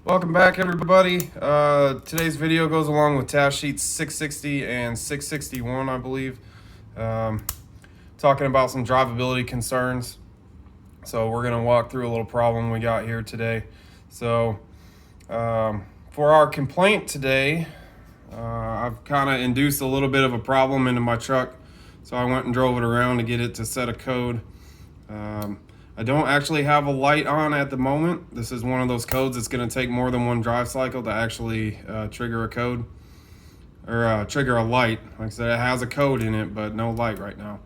Welcome back, everybody. Today's video goes along with task sheets 660 and 661, I believe. Talking about some drivability concerns. So we're gonna walk through a little problem we got here today. So for our complaint today, I've kind of induced a little bit of a problem into my truck. So I went and drove it around to get it to set a code. I don't actually have a light on at the moment. This is one of those codes that's going to take more than one drive cycle to actually trigger a code or trigger a light. Like I said, it has a code in it, but no light right now.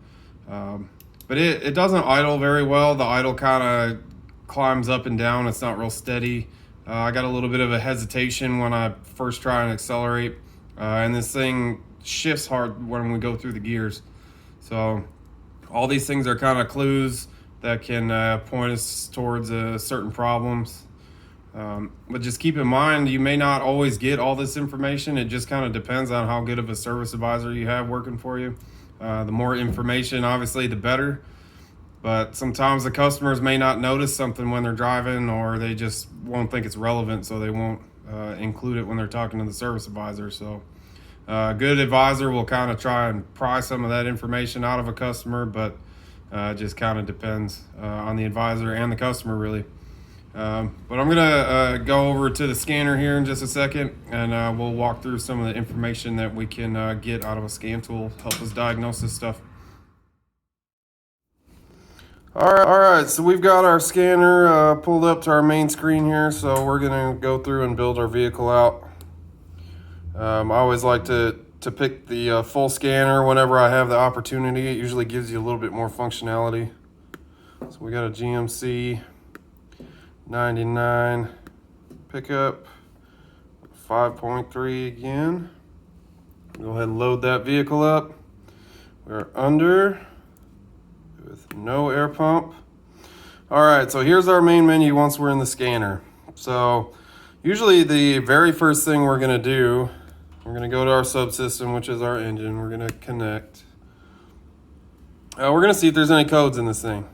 But it doesn't idle very well. The idle kind of climbs up and down. It's not real steady. I got a little bit of a hesitation when I first try and accelerate. And this thing shifts hard when we go through the gears. So all these things are kind of clues that can point us towards certain problems. But just keep in mind, you may not always get all this information. It just kind of depends on how good of a service advisor you have working for you. The more information, obviously, the better. But sometimes the customers may not notice something when they're driving, or they just won't think it's relevant, so they won't include it when they're talking to the service advisor. So a good advisor will kind of try and pry some of that information out of a customer, but it just kind of depends on the advisor and the customer, really. But I'm gonna go over to the scanner here in just a second, and we'll walk through some of the information that we can get out of a scan tool, help us diagnose this stuff. All right, so we've got our scanner pulled up to our main screen here, so we're gonna go through and build our vehicle out. I always like to pick the full scanner whenever I have the opportunity. It usually gives you a little bit more functionality. So we got a GMC 99 pickup, 5.3 again. Go ahead and load that vehicle up. We're under with no air pump. All right, so here's our main menu once we're in the scanner. So usually the very first thing we're gonna do, we're gonna go to our subsystem, which is our engine. We're gonna connect. We're gonna see if there's any codes in this thing.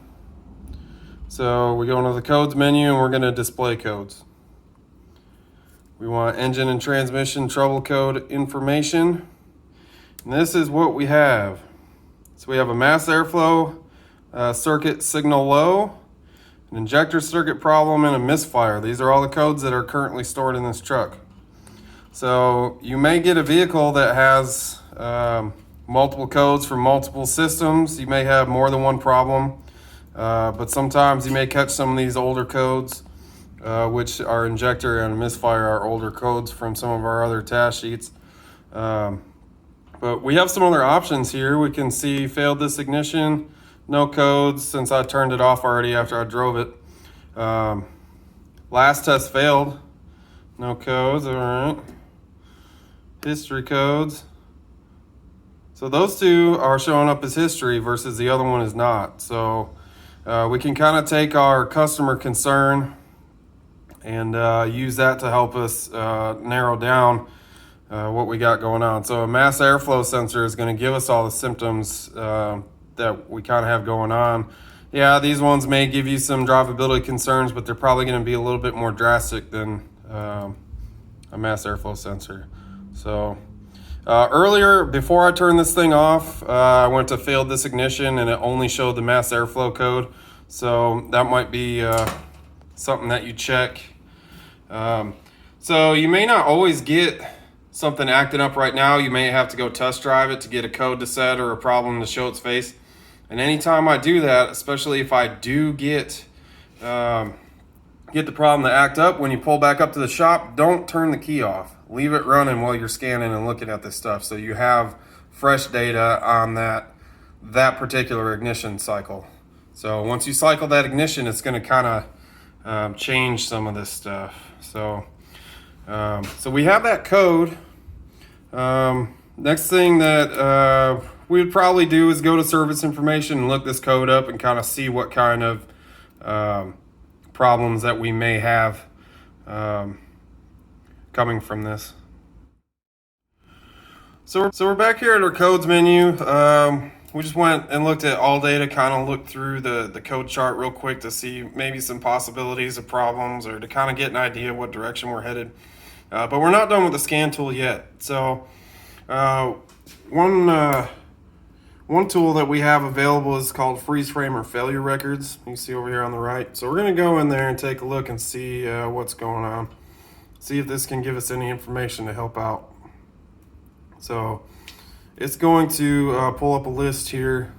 So we go into the codes menu and we're gonna display codes. We want engine and transmission trouble code information. And this is what we have. So we have a mass airflow circuit signal low, an injector circuit problem, and a misfire. These are all the codes that are currently stored in this truck. So you may get a vehicle that has multiple codes from multiple systems. You may have more than one problem, but sometimes you may catch some of these older codes, which are injector and misfire are older codes from some of our other task sheets. But we have some other options here. We can see failed this ignition, no codes since I turned it off already after I drove it. Last test failed, no codes, all right. History codes. So those two are showing up as history versus the other one is not. So we can kind of take our customer concern and use that to help us narrow down what we got going on. So a mass airflow sensor is going to give us all the symptoms that we kind of have going on. Yeah, these ones may give you some drivability concerns, but they're probably going to be a little bit more drastic than a mass airflow sensor. So earlier, before I turned this thing off, I went to failed this ignition and it only showed the mass airflow code. So that might be something that you check. So you may not always get something acting up right now. You may have to go test drive it to get a code to set or a problem to show its face. And anytime I do that, especially if I do get the problem to act up, when you pull back up to the shop, don't turn the key off. Leave it running while you're scanning and looking at this stuff, so you have fresh data on that particular ignition cycle. So once you cycle that ignition, it's going to kind of change some of this stuff. So we have that code. Next thing that we would probably do is go to service information and look this code up and kind of see what kind of problems that we may have coming from this. So we're back here at our codes menu. we just went and looked at all data, kind of looked through the code chart real quick to see maybe some possibilities of problems or to kind of get an idea what direction we're headed. But we're not done with the scan tool yet. So one tool that we have available is called freeze frame or failure records. You can see over here on the right. So we're going to go in there and take a look and see what's going on. See if this can give us any information to help out. So it's going to pull up a list here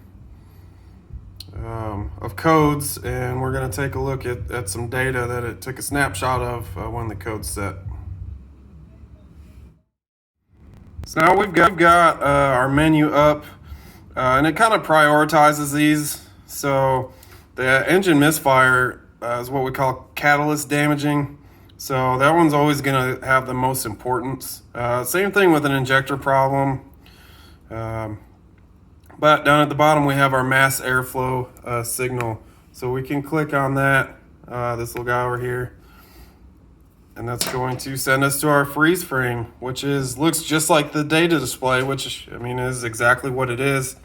of codes, and we're going to take a look at some data that it took a snapshot of when the code's set. So now we've got our menu up, and it kind of prioritizes these. So the engine misfire is what we call catalyst damaging. So that one's always going to have the most importance. Same thing with an injector problem. But down at the bottom we have our mass airflow signal. So we can click on that, this little guy over here. And that's going to send us to our freeze frame, which looks just like the data display, which I mean is exactly what it is.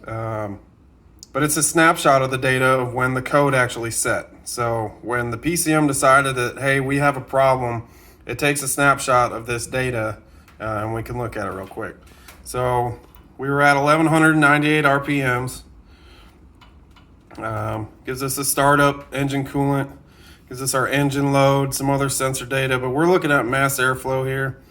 But it's a snapshot of the data of when the code actually set. So when the PCM decided that, hey, we have a problem, it takes a snapshot of this data, and we can look at it real quick. So we were at 1198 RPMs. Gives us a startup engine coolant. Gives us our engine load, some other sensor data, but we're looking at mass airflow here.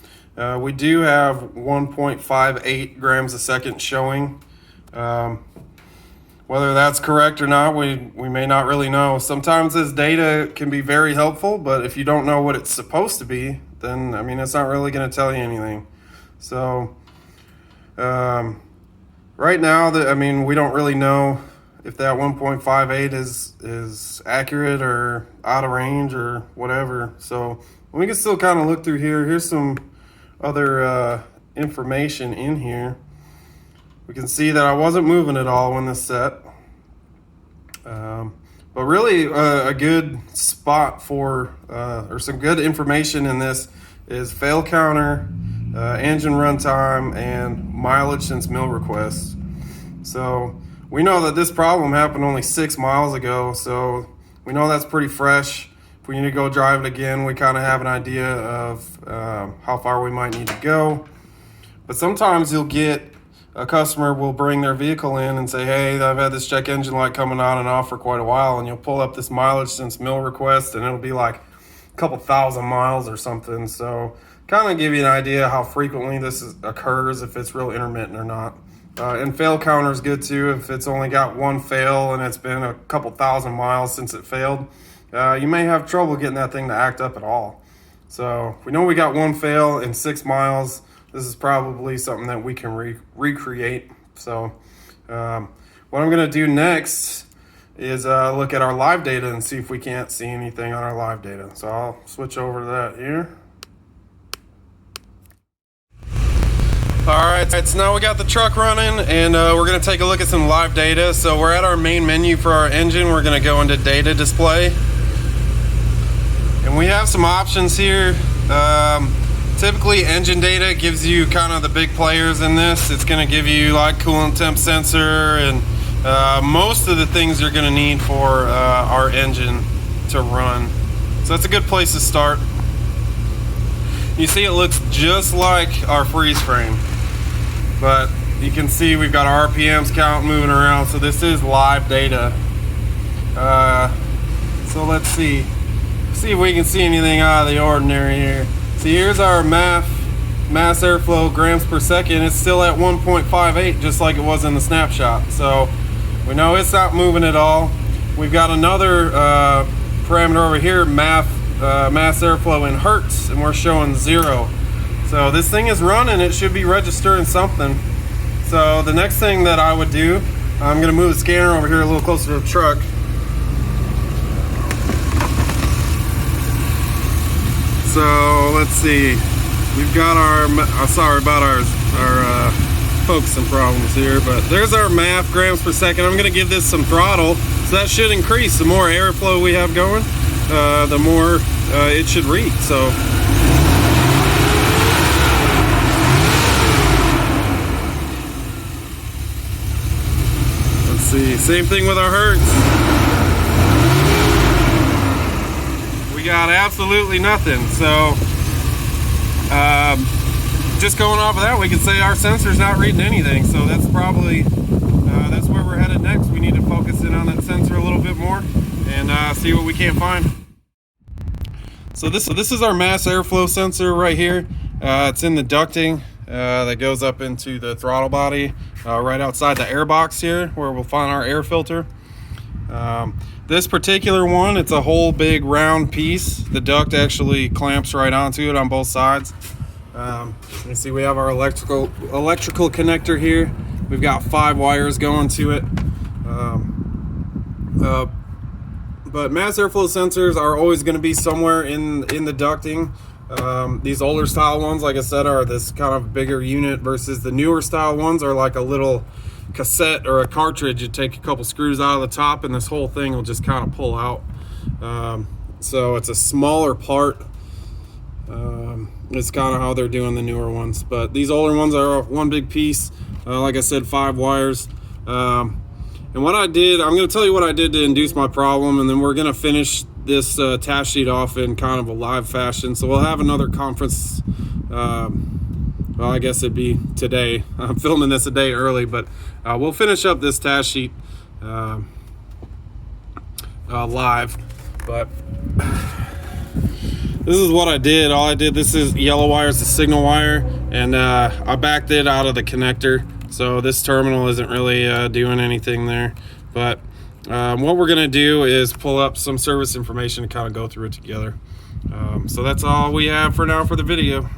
We do have 1.58 grams a second showing. Whether that's correct or not, we may not really know. Sometimes this data can be very helpful, but if you don't know what it's supposed to be, then, I mean, it's not really going to tell you anything. So, right now, we don't really know if that 1.58 is accurate or out of range or whatever. So we can still kind of look through here. Here's some other information in here. We can see that I wasn't moving at all when this set. But really a good spot for, or some good information in this is fail counter, engine runtime, and mileage since mill request. So we know that this problem happened only 6 miles ago, so we know that's pretty fresh. If we need to go drive it again, we kind of have an idea of how far we might need to go. But sometimes you'll get a customer will bring their vehicle in and say, hey, I've had this check engine light coming on and off for quite a while, and you'll pull up this mileage since mill request, and it'll be like a couple thousand miles or something. So kind of give you an idea how frequently this occurs, if it's real intermittent or not. And fail counter is good too. If it's only got one fail and it's been a couple thousand miles since it failed, you may have trouble getting that thing to act up at all. So we know we got one fail in 6 miles. This is probably something that we can recreate. So what I'm going to do next is look at our live data and see if we can't see anything on our live data. So I'll switch over to that here. All right, so now we got the truck running, and we're going to take a look at some live data. So we're at our main menu for our engine. We're going to go into data display, and we have some options here. Typically engine data gives you kind of the big players in this. It's going to give you like coolant temp sensor and most of the things you're going to need for our engine to run. So that's a good place to start. You see it looks just like our freeze frame, but you can see we've got our RPMs count moving around, so this is live data. So let's see if we can see anything out of the ordinary here. See, here's our mass airflow grams per second. It's still at 1.58, just like it was in the snapshot. So we know it's not moving at all. We've got another parameter over here, mass airflow in hertz, and we're showing 0. So this thing is running. It should be registering something. So the next thing that I would do, I'm going to move the scanner over here a little closer to the truck. So let's see, we've got our, sorry about our focusing problems here, but there's our MAF grams per second. I'm going to give this some throttle, so that should increase. The more airflow we have going, the more it should read. So see. Same thing with our hertz. We got absolutely nothing. So just going off of that, we could say our sensor's not reading anything. So that's probably that's where we're headed next. We need to focus in on that sensor a little bit more and see what we can't find. So this is our mass airflow sensor right here. It's in the ducting that goes up into the throttle body, right outside the air box here, where we'll find our air filter. This particular one, it's a whole big round piece. The duct actually clamps right onto it on both sides. You see we have our electrical connector here. We've got 5 wires going to it. But mass airflow sensors are always going to be somewhere in the ducting. These older style ones, like I said, are this kind of bigger unit versus the newer style ones are like a little cassette or a cartridge. You take a couple screws out of the top and this whole thing will just kind of pull out. So it's a smaller part. It's kind of how they're doing the newer ones, but these older ones are one big piece. Like I said, 5 wires. And what I did, I'm going to tell you what I did to induce my problem, and then we're going to finish this task sheet off in kind of a live fashion. So we'll have another conference. Well, I guess it'd be today. I'm filming this a day early, but we'll finish up this task sheet live. But this is what I did. All I did, this is yellow wire, is the signal wire, and I backed it out of the connector. So this terminal isn't really doing anything there. But what we're gonna do is pull up some service information and kind of go through it together. So that's all we have for now for the video.